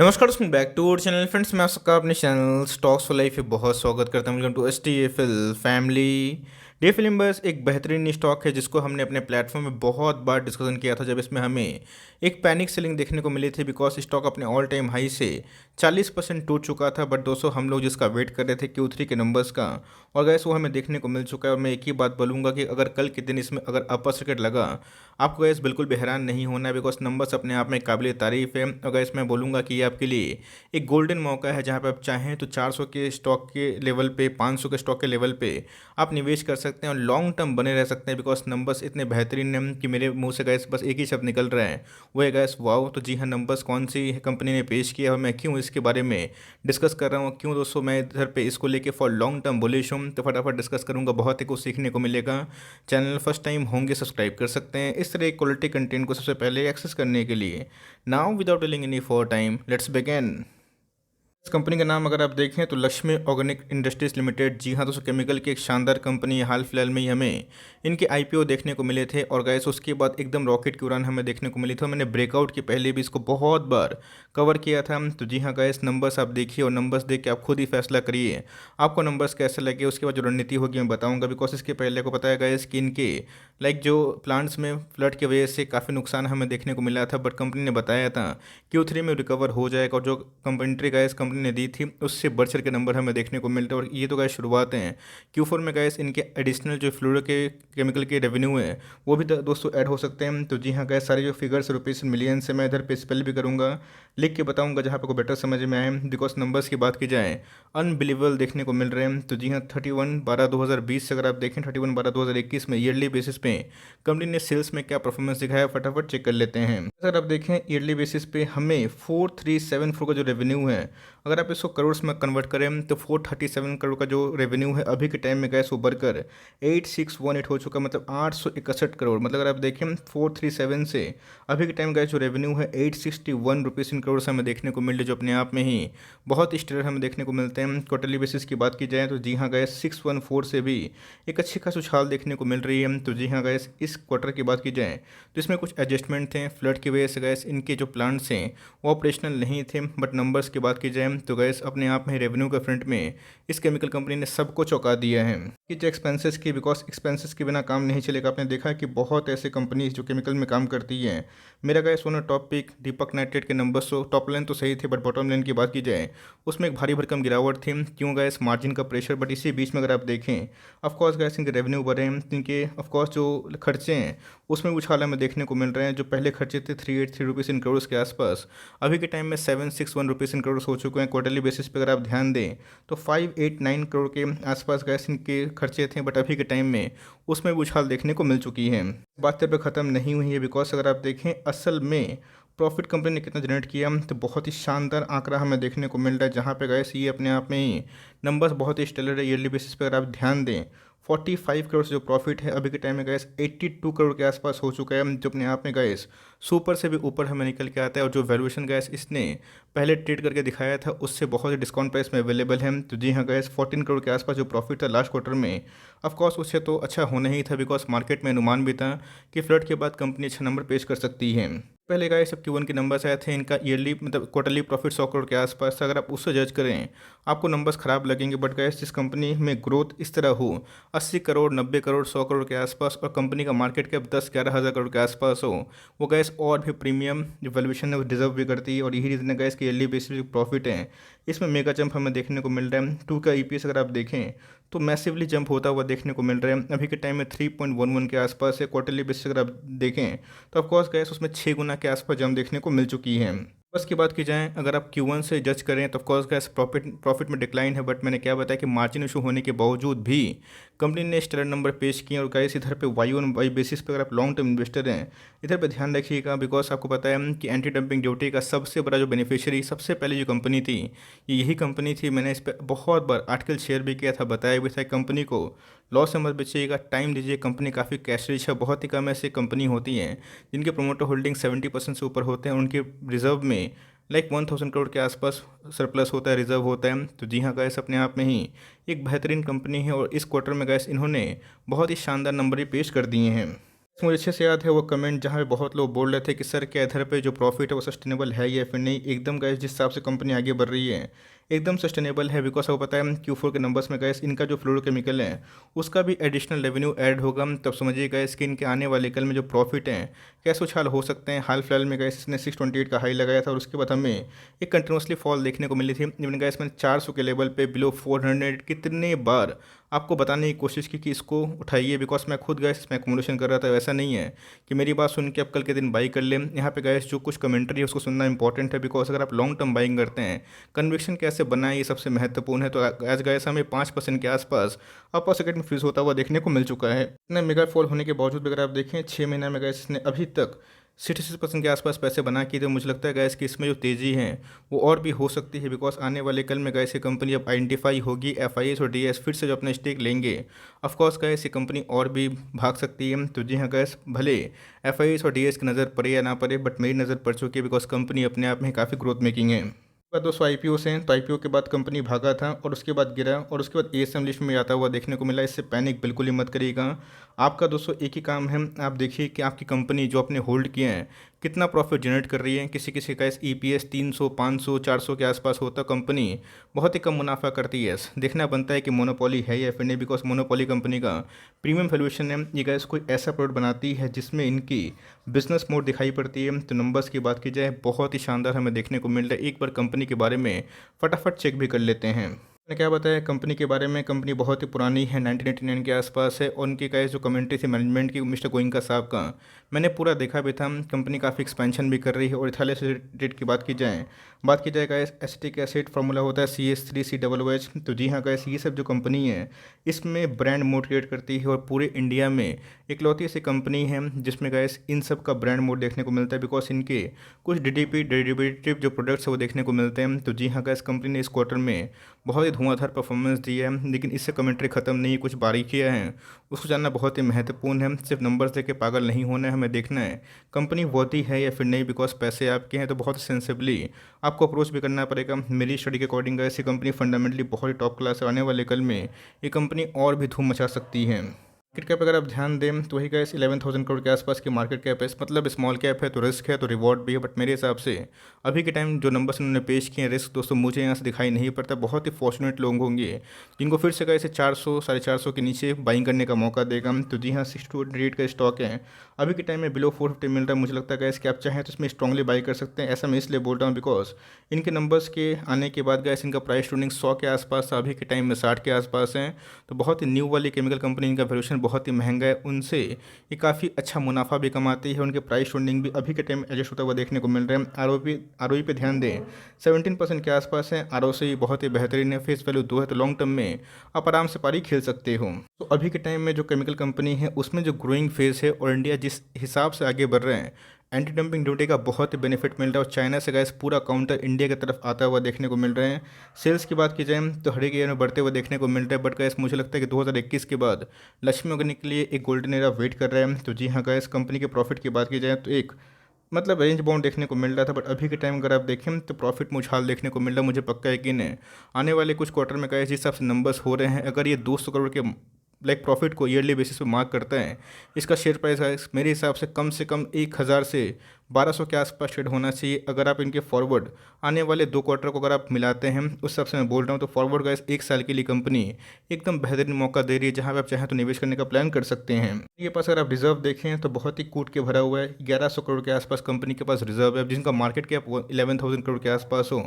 नमस्कार दोस्तों, back to our channel friends. मैं आप सबका अपने चैनल स्टॉक्स फॉर लाइफ पे बहुत स्वागत करता हूं। वेलकम टू STFL फैमिली। DFL इन्वेस्ट एक बेहतरीन स्टॉक है जिसको हमने अपने प्लेटफॉर्म में बहुत बार डिस्कशन किया था, जब इसमें हमें एक पैनिक सेलिंग देखने को मिली थी बिकॉज स्टॉक अपने ऑल टाइम हाई से 40% टूट चुका था। बट दोस्तों, हम लोग जिसका वेट कर रहे थे Q3 के नंबर्स का, और गैस वो हमें देखने को मिल चुका है। और मैं एक ही बात बोलूँगा कि अगर कल के दिन इसमें अगर अपर सर्किट लगा, आपको गैस बिल्कुल भी हैरान नहीं होना है बिकॉज नंबर्स अपने आप में काबिल तारीफ़ है। और गैस मैं बोलूँगा कि ये आपके लिए एक गोल्डन मौका है जहाँ पे आप चाहें तो 400 के स्टॉक के लेवल पे, 500 के स्टॉक के लेवल पे आप निवेश कर सकते हैं और लॉन्ग टर्म बने रह सकते हैं बिकॉज नंबर्स इतने बेहतरीन हैं कि मेरे मुंह से गैस बस एक ही शब्द निकल रहा है, वो है गैस वाओ। तो जी हाँ, नंबर्स कौन सी कंपनी ने पेश किया और मैं क्यों इसके बारे में डिस्कस कर रहा हूँ, क्यों दोस्तों मैं इधर पे इसको लेके फॉर लॉन्ग टर्म बुलिश हूँ, तो फटाफट डिस्कस करूँगा। बहुत ही कुछ सीखने को मिलेगा। चैनल फर्स्ट टाइम होंगे सब्सक्राइब कर सकते हैं इस तरह क्वालिटी कंटेंट को सबसे पहले एक्सेस करने के लिए। Now without dealing any for time, let's begin. इस कंपनी का नाम अगर आप देखें तो लक्ष्मी ऑर्गेनिक इंडस्ट्रीज लिमिटेड। जी हाँ दोस्तों, केमिकल की एक शानदार कंपनी है। हाल फिलहाल में ही हमें इनके IPO देखने को मिले थे और गैस उसके बाद एकदम रॉकेट की उड़ान हमें देखने को मिली थी। मैंने ब्रेकआउट के पहले भी इसको बहुत बार कवर किया था। तो जी हाँ गैस, नंबर्स आप देखिए और नंबर्स देख के आप खुद ही फैसला करिए आपको नंबर्स कैसे लगे। उसके बाद जो रणनीति होगी मैं बताऊँगा बिकॉज इसके पहले को पता है गैस कि इनके जो प्लांट्स में फ्लड की वजह से काफ़ी नुकसान हमें देखने को मिला था। बट कंपनी ने बताया था Q3 में रिकवर हो जाएगा और जो कंपनी गैस कंपनी ने दी थी उससे बढ़ चढ़ के नंबर हमें देखने को मिलते हैं। और ये तो गैस शुरुआत हैं। Q4 में गैस इनके एडिशनल जो फ्लूरो के केमिकल के रेवेन्यू है वो भी दोस्तों ऐड हो सकते हैं। तो जी हाँ गैस, सारे जो फिगर्स रुपीस मिलियन से मैं इधर पे स्पेल भी करूँगा, लिख के बताऊँगा जहाँ पे को बेटर समझ में आए। बिकॉज नंबर्स की बात की जाए अनबिलीवेबल देखने को मिल रहे हैं। तो जी हाँ, 31/12/2020 से अगर आप देखें 31/12/2021 में ईयरली बेसिस पे कंपनी ने सेल्स में क्या परफॉर्मेंस दिखाया फटाफट चेक कर लेते हैं। अगर आप देखें ईयरली बेसिस पे हमें 4374 का जो रेवेन्यू है, अगर आप इसको करोड़ में कन्वर्ट करें तो 437 करोड़ का जो रेवेन्यू है अभी के टाइम में गैस वो बढ़कर 8618 हो चुका, मतलब 861 करोड़। मतलब अगर आप देखें 437 से अभी के टाइम गैस जो रेवेन्यू है 861 रुपीज़ इन करोड़ से हमें देखने को मिल रही, जो अपने आप में ही बहुत स्टेलर हमें देखने को मिलते हैं। क्वार्टरली बेसिस की बात की जाए तो जी हाँ गैस 614 से भी एक अच्छी खासी उछाल देखने को मिल रही है। तो जी हाँ गैस, इस क्वार्टर की बात की जाए तो इसमें कुछ एडजस्टमेंट थे फ्लड की वजह से गैस इनके जो प्लांट्स हैं वो ऑपरेशनल नहीं थे। बट नंबर्स की बात की जाए तो गैस अपने आप में रेवेन्यू के फ्रंट में इस केमिकल कंपनी ने सबको चौंका दिया है कि जो एक्सपेंसेस की, बिकॉज एक्सपेंसेस के बिना काम नहीं चलेगा। आपने देखा कि बहुत ऐसे कंपनीज जो केमिकल में काम करती हैं। मेरा गैस वन टॉप पिक दीपक नाइट्रेट के नंबर्स तो टॉप लाइन तो सही थे, बट बॉटम लाइन की बात की जाए उसमें एक भारी भरकम गिरावट थी। क्यों गैस? मार्जिन का प्रेशर। बट इसी बीच में अगर आप देखें ऑफकोर्स गैस इनके रेवेन्यू बढ़े हैं, इनके ऑफकोर्स जो खर्चे हैं उसमें उछाल हमें देखने को मिल रहे हैं। जो पहले खर्चे थे 383 रुपीज़ इन करोड़ के आसपास, अभी के टाइम में 761 रुपीज़ इन करोड़ हो चुके हैं। क्वार्टरली बेसिस पे अगर आप ध्यान दें तो 589 करोड़ के आसपास गैस इनके खर्चे थे। बट अभी के टाइम में उसमें भी उछाल देखने को मिल चुकी है। बातें पे ख़त्म नहीं हुई है बिकॉज अगर आप देखें असल में प्रॉफिट कंपनी ने कितना जनरेट किया तो बहुत ही शानदार आंकड़ा हमें देखने को मिल रहा है, जहाँ पे गैस ये अपने आप में ही नंबर्स बहुत ही स्टेलर है। ईयरली बेसिस पे अगर आप ध्यान दें 45 करोड़ से जो प्रॉफिट है अभी के टाइम में गैस 82 करोड़ के आसपास हो चुका है, जो अपने आप में गैस सुपर से भी ऊपर हमें निकल के आता है। और जो वैल्यूएशन गैस इसने पहले ट्रेड करके दिखाया था उससे बहुत ही डिस्काउंट प्राइस में अवेलेबल है। तो जी हाँ गैस, 14 करोड़ के आसपास जो प्रॉफिट था लास्ट क्वार्टर में, ऑफकोर्स उससे तो अच्छा होना ही था बिकॉज मार्केट में अनुमान भी था कि फ्लड के बाद कंपनी अच्छा नंबर पेश कर सकती है। पहले गए सब Q1 के नंबर्स आए थे, इनका ईयरली मतलब क्वार्टरली प्रॉफिट 100 करोड़ के आसपास था। अगर आप उससे जज करें आपको नंबर्स खराब लगेंगे। बट गैस जिस कंपनी में ग्रोथ इस तरह हो 80 करोड़ 90 करोड़ 100 करोड़ के आसपास और कंपनी का मार्केट कैप 10-11 हज़ार करोड़ के आसपास हो, वो गैस और भी प्रीमियम जो वैल्यूएशन है वो डिजर्व भी करती है। और यही रीज़न है गैस की ईयरली बेसिस जो प्रॉफिट है इसमें मेगा जंप हमें देखने को मिल रहा है। 2 का EPS अगर आप देखें तो मैसिवली जंप होता हुआ देखने को मिल रहा है। अभी के टाइम में 3.11 के आसपास है। क्वार्टरली बेसिस अगर आप देखें तो ऑफकोर्स गैस उसमें 6 गुना के आसपास जंप देखने को मिल चुकी है। बस की बात की जाए अगर आप Q1 से जज करें तो ऑफकोर्स गैस प्रॉफिट में डिक्लाइन है। बट मैंने क्या बताया कि मार्जिन इशू होने के बावजूद भी कंपनी ने स्टेलर नंबर पेश किए। और गैस इधर पे Y बेसिस पे अगर आप लॉन्ग टर्म इन्वेस्टर हैं इधर पे ध्यान रखिएगा बिकॉज आपको पता है कि एंटी डंपिंग ड्यूटी का सबसे बड़ा जो बेनिफिशियरी सबसे पहले जो कंपनी थी ये यही कंपनी थी। मैंने इस पर बहुत बार आर्टिकल शेयर भी किया था, बताया भी था कंपनी को लॉस में मत बेचिएगा, टाइम दीजिए। कंपनी काफ़ी कैश रिच है। बहुत ही कम ऐसी कंपनी होती हैं जिनके प्रोमोटर होल्डिंग 70% से ऊपर होते हैं। उनके रिजर्व में 1000 करोड़ के आसपास सरप्लस होता है, रिजर्व होता है। तो जी हाँ गैस, अपने आप में ही एक बेहतरीन कंपनी है और इस क्वार्टर में गैस इन्होंने बहुत ही शानदार नंबर ही पेश कर दिए हैं। मुझे अच्छे से याद है वो कमेंट जहाँ पे बहुत लोग बोल रहे थे कि सर क्या इधर पे जो प्रॉफिट है वो सस्टेनेबल है या फिर नहीं। एकदम गाइस जिस हिसाब से कंपनी आगे बढ़ रही है एकदम सस्टेनेबल है, बिकॉज आपको पता है Q4 के नंबर्स में गैस इनका जो फ्लोरोकेमिकल है उसका भी एडिशनल रेवेन्यू ऐड होगा। तब समझिए गैस कि इनके आने वाले कल में जो प्रॉफिट है कैसे उछाल हो सकते हैं। हाल फिलहाल में गैस इसने 628 का हाई लगाया था और उसके बाद हमें एक कंटिन्यूसली फॉल देखने को मिली थी। इवन गैस मैंने 400 के लेवल पे बिलो 400 कितने बार आपको बताने की कोशिश की कि इसको उठाइए, बिकॉज मैं खुद गैस इसमें एकोमोडेशन कर रहा था। वैसा नहीं है कि मेरी बात सुन के आप कल के दिन बाई कर लें। यहाँ पे गैस जो कुछ कमेंट्री है उसको सुनना इंपॉर्टेंट है, बिकॉज अगर आप लॉन्ग टर्म बाइंग करते हैं कन्विक्शन कैसे बनाए ये सबसे महत्वपूर्ण है। तो एज गैस हमें 5% के आसपास अपर सेकंड में फ्रीज होता हुआ देखने को मिल चुका है। इतना मेगा फॉल होने के बावजूद भी अगर आप देखें 6 महीना में गैस इसने अभी तक 66% के आसपास पैसे बना किए। तो मुझे लगता है गैस कि इसमें जो तेज़ी है वो और भी हो सकती है, बिकॉज आने वाले कल में गैस ये कंपनी अब आइडेंटिफाई होगी, FIS और DS फिर से जो अपना स्टेक लेंगे ऑफकोर्स गैस ये कंपनी और भी भाग सकती है। तो जी हाँ गैस, भले FIS और DS की नज़र पड़े या ना पड़े बट मेरी नज़र पड़ चुकी है, बिकॉज कंपनी अपने आप में काफ़ी ग्रोथ मेकिंग है। बाद 200 IPO से हैं, तो IPO के बाद कंपनी भागा था और उसके बाद गिरा और उसके बाद ASM लिस्ट में आता हुआ देखने को मिला। इससे पैनिक बिल्कुल ही मत करिएगा। आपका दोस्तों एक ही काम है, आप देखिए कि आपकी कंपनी जो आपने होल्ड किए हैं कितना प्रॉफिट जनरेट कर रही है। किसी किसी का इस EPS 300 500 400 के आसपास होता, कंपनी बहुत ही कम मुनाफा करती है। देखना बनता है कि मोनोपोली है या फिर नहीं, बिकॉज मोनोपोली कंपनी का प्रीमियम वैल्यूएशन है। ये गैस कोई ऐसा प्रोडक्ट बनाती है जिसमें इनकी बिजनेस मोड दिखाई पड़ती है। तो नंबर्स की बात की जाए बहुत ही शानदार हमें देखने को मिल रहा है। एक बार कंपनी के बारे में फटाफट चेक भी कर लेते हैं। मैंने क्या बताया कंपनी के बारे में, कंपनी बहुत ही पुरानी है, 1989 के आसपास है। और उनकी का जो कमेंट्री थी मैनेजमेंट की मिस्टर गोइंका साहब का, मैंने पूरा देखा भी था। कंपनी काफ़ी एक्सपेंशन भी कर रही है। और इथाइल एसीटेट की बात की जाए गाइस, एसिटिक एसिड फार्मूला होता है CH3COOH। तो जी हाँ गाइस, ये सब जो कंपनी है इसमें ब्रांड मोड क्रिएट करती है और पूरे इंडिया में इकलौती ऐसी कंपनी है जिसमें गाइस इन सब का ब्रांड मोड देखने को मिलता है, बिकॉज इनके कुछ DDP डेरिवेटिव जो प्रोडक्ट्स है वो देखने को मिलते हैं। तो जी हाँ गाइस, कंपनी ने इस क्वार्टर में बहुत ही धुआंधार परफॉर्मेंस दी है। लेकिन इससे कमेंट्री खत्म नहीं, कुछ बारीकियाँ हैं उसको जानना बहुत ही महत्वपूर्ण है। सिर्फ नंबर्स देख के पागल नहीं होना है, हमें देखना है कंपनी वर्दी है या फिर नहीं, बिकॉज पैसे आपके हैं तो बहुत सेंसिबली आपको अप्रोच भी करना पड़ेगा। मेरी स्टडी के अकॉर्डिंग ऐसी कंपनी फंडामेंटली बहुत ही टॉप क्लास है। आने वाले कल में ये कंपनी और भी धूम मचा सकती है। मार्केट कैप अगर आप ध्यान दें तो वही गैस 11,000 करोड़ के आसपास की मार्केट कैप है। मतलब स्मॉल कैप है तो रिस्क है तो रिवॉर्ड भी है, बट मेरे हिसाब से अभी के टाइम जो नंबर्स उन्होंने पेश किए हैं रिस्क दोस्तों मुझे यहाँ से दिखाई नहीं पड़ता। बहुत ही फॉर्चुनेट लोग होंगे जिनको फिर से गैस 400 450 के नीचे बाइंग करने का मौका देगा। तो जी हाँ, 628 का स्टॉक है, अभी के टाइम में बिलो 450 मिल रहा है। मुझे लगता है गैस कि आप चाहें तो इसमें स्ट्रांगली बाई कर सकते हैं। ऐसा मैं इसलिए बोल रहा हूँ बिकॉज इनके नंबर्स के आने के बाद गैस इनका प्राइस ट्रेडिंग 100 के आसपास था, अभी के टाइम में 60 के आसपास है। तो बहुत ही न्यू वाली केमिकल कंपनी, इनका वैल्यूएशन बहुत ही महंगा है, उनसे ये काफ़ी अच्छा मुनाफा भी कमाती है। उनके प्राइस ट्रेंडिंग भी अभी के टाइम में एडजस्ट होता हुआ देखने को मिल रहा है। ROE पे ध्यान दें 17% के आसपास है। ROC बहुत ही बेहतरीन है। फेस वैल्यू 2 है, तो लॉन्ग टर्म में आप आराम से पारी खेल सकते हो। तो अभी के टाइम में जो केमिकल कंपनी है उसमें जो ग्रोइंग फेज है और इंडिया जिस हिसाब से आगे बढ़ रहे हैं, एंटी डंपिंग ड्यूटी का बहुत ही बेनिफिट मिल रहा है और चाइना से गैस पूरा काउंटर इंडिया की तरफ आता हुआ देखने को मिल रहे हैं। सेल्स की बात की जाए तो हर एक ईयर में बढ़ते हुए देखने को मिल रहा है, बट गैस मुझे लगता है कि 2021 के बाद लक्ष्मी ऑर्गेनिक के लिए एक गोल्डन एरा वेट कर रहा है। तो जी हाँ गैस, कंपनी के प्रॉफिट की बात की जाए तो एक मतलब रेंज बाउंड देखने को मिल रहा था, बट अभी के टाइम अगर आप देखें तो प्रॉफिट में उछाल देखने को मिल रहा है। मुझे पक्का यकीन है आने वाले कुछ क्वार्टर में गैस जिस हिसाब से नंबर्स हो रहे हैं, अगर ये 200 करोड़ के प्रॉफिट को ईयरली बेसिस पे मार्क करते हैं, इसका शेयर प्राइस मेरे हिसाब से कम 1,000 से 1,200 के आसपास ट्रेड होना चाहिए। अगर आप इनके फॉरवर्ड आने वाले 2 क्वार्टर को अगर आप मिलाते हैं उस हिसाब से मैं बोल रहा हूँ, तो फॉरवर्ड गैस 1 साल के लिए कंपनी एकदम बेहतरीन मौका दे रही है जहाँ पे आप चाहें तो निवेश करने का प्लान कर सकते हैं। ये पास अगर आप रिजर्व देखें तो बहुत ही कूट के भरा हुआ है। 1,100 करोड़ के आसपास कंपनी के पास रिजर्व है, जिनका मार्केट कैप 11,000 करोड़ के आसपास हो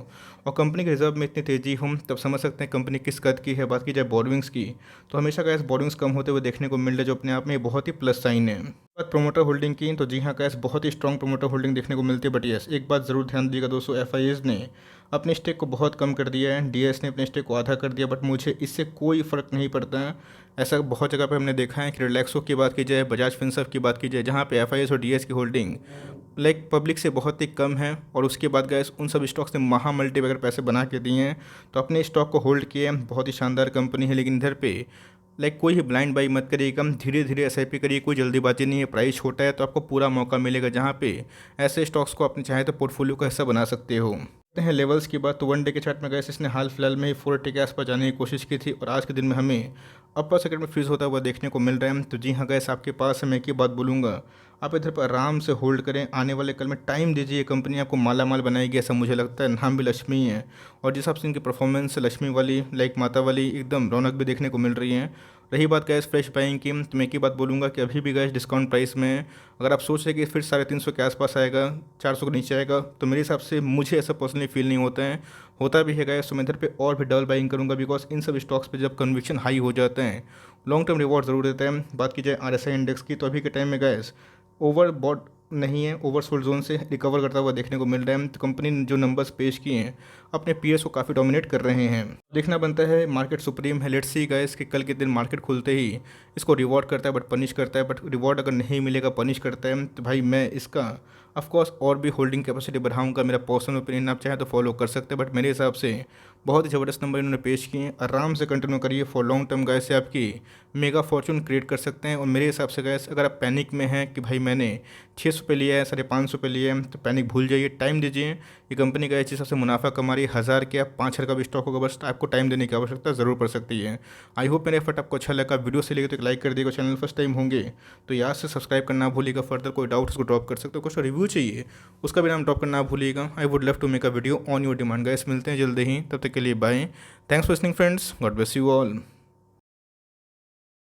और कंपनी के रिजर्व में इतनी तेजी हो, तब समझ सकते हैं कंपनी किस कद की है। बात की जाए बोर्डिंग्स की तो हमेशा गैस बोर्डिंग्स कम होते हुए देखने को मिल रहा है, जो अपने आप में बहुत ही प्लस साइन है। बात प्रोमोटर होल्डिंग की तो जी हाँ गैस, बहुत ही स्ट्रॉन्ग प्रोमोटर होल्डिंग देखने को मिलती है। बट यस, एक बात ज़रूर ध्यान दीजिएगा दोस्तों, FIS ने अपने स्टेक को बहुत कम कर दिया है, DS ने अपने स्टेक को आधा कर दिया, बट मुझे इससे कोई फ़र्क नहीं पड़ता है। ऐसा बहुत जगह पे हमने देखा है कि रिलैक्सो की बात की जाए, बजाज फिनसर्व की बात की जाए, जहाँ पे FIS और DS की होल्डिंग पब्लिक से बहुत ही कम है, और उसके बाद गैस उन सब स्टॉक्स ने महा मल्टी वगैरह पैसे बना के दिए हैं, तो अपने स्टॉक को होल्ड किए हैं। बहुत ही शानदार कंपनी है, लेकिन इधर पे कोई भी ब्लाइंड बाई मत करिए, कम धीरे धीरे SIP करिए, कोई जल्दीबाजी नहीं है। प्राइस छोटा है तो आपको पूरा मौका मिलेगा, जहाँ पे ऐसे स्टॉक्स को अपने चाहे तो पोर्टफोलियो का हिस्सा बना सकते हो। हैं लेवल्स की बात, तो वन डे के चार्ट में गैस इसने हाल फिलहाल में ही 480 के आसपास जाने की कोशिश की थी और आज के दिन में हमें अपर सेकंड में फ्रीज होता हुआ देखने को मिल रहा है। तो जी हाँ गैस, आपके पास है, मैं एक ही बात बोलूँगा, आप इधर पर आराम से होल्ड करें, आने वाले कल में टाइम दीजिए, कंपनी आपको माला माल बनाएगी ऐसा मुझे लगता है। नाम भी लक्ष्मी है और जिस हिसाब से इनकी परफॉर्मेंस लक्ष्मी वाली लाइक माता वाली एकदम रौनक भी देखने को मिल रही है। रही बात गैस फ्रेश बाइंग की, तो मैं एक ही बात बोलूँगा कि अभी भी गैस डिस्काउंट प्राइस में है। अगर आप सोच रहे कि फिर 350 के आसपास आएगा, 400 के नीचे आएगा, तो मेरे हिसाब से मुझे ऐसा पर्सनली फील नहीं होता है। होता भी है गैस तो मैं इधर पे और भी डबल बाइंग करूँगा, बिकॉज इन सब स्टॉक्स पे जब कन्विक्शन हाई हो जाते हैं लॉन्ग टर्म रिवॉर्ड ज़रूर देता है। बात की जाए आरएसआई इंडेक्स की, तो अभी के टाइम में गैस ओवर बॉट नहीं है, ओवरसोल्ड जोन से रिकवर करता हुआ देखने को मिल रहा है। तो कंपनी ने जो नंबर्स पेश किए हैं अपने पीएस को काफ़ी डोमिनेट कर रहे हैं। देखना बनता है, मार्केट सुप्रीम है, लेट्स सी गाइस कि कल के दिन मार्केट खुलते ही इसको रिवॉर्ड करता है बट पनिश करता है। बट रिवॉर्ड अगर नहीं मिलेगा, पनिश करता है, तो भाई मैं इसका ऑफकोर्स और भी होल्डिंग कैपेसिटी बढ़ाऊंगा। मेरा पर्सनल ओपिनियन आप चाहें तो फॉलो कर सकते हैं, बट मेरे हिसाब से बहुत ही ज़बरदस्त नंबर इन्होंने पेश किए हैं। आराम से कंटिन्यू करिए, फॉर लॉन्ग टर्म गैस से आपकी मेगा फॉर्चून क्रिएट कर सकते हैं। और मेरे हिसाब से गैस अगर आप पैनिक में हैं कि भाई मैंने 600 पे लिया है, 550 पे लिया है, तो पैनिक भूल जाइए, टाइम दीजिए। ये कंपनी का इस हिसाब से मुनाफा कमा रही है, 1000 के 5000 का भी स्टॉक होगा, बस आपको टाइम देने की आवश्यकता ज़रूर पड़ सकती है। आई होप मेरा एफर्ट आपको अच्छा लगा, वीडियो से लेकर तो एक लाइक कर दिएगा, चैनल फर्स्ट टाइम होंगे तो याद से सब्सक्राइब करना भूलिएगा। फर्दर कोई डाउट उसको ड्रॉप कर सकते हो, कुछ रिव्यू चाहिए उसका भी नाम ड्रॉप करना भूलिएगा। I would love to make a video on your demand. Guys मिलते हैं जल्दी ही, तब तक के लिए bye. Thanks for listening friends, God bless you all.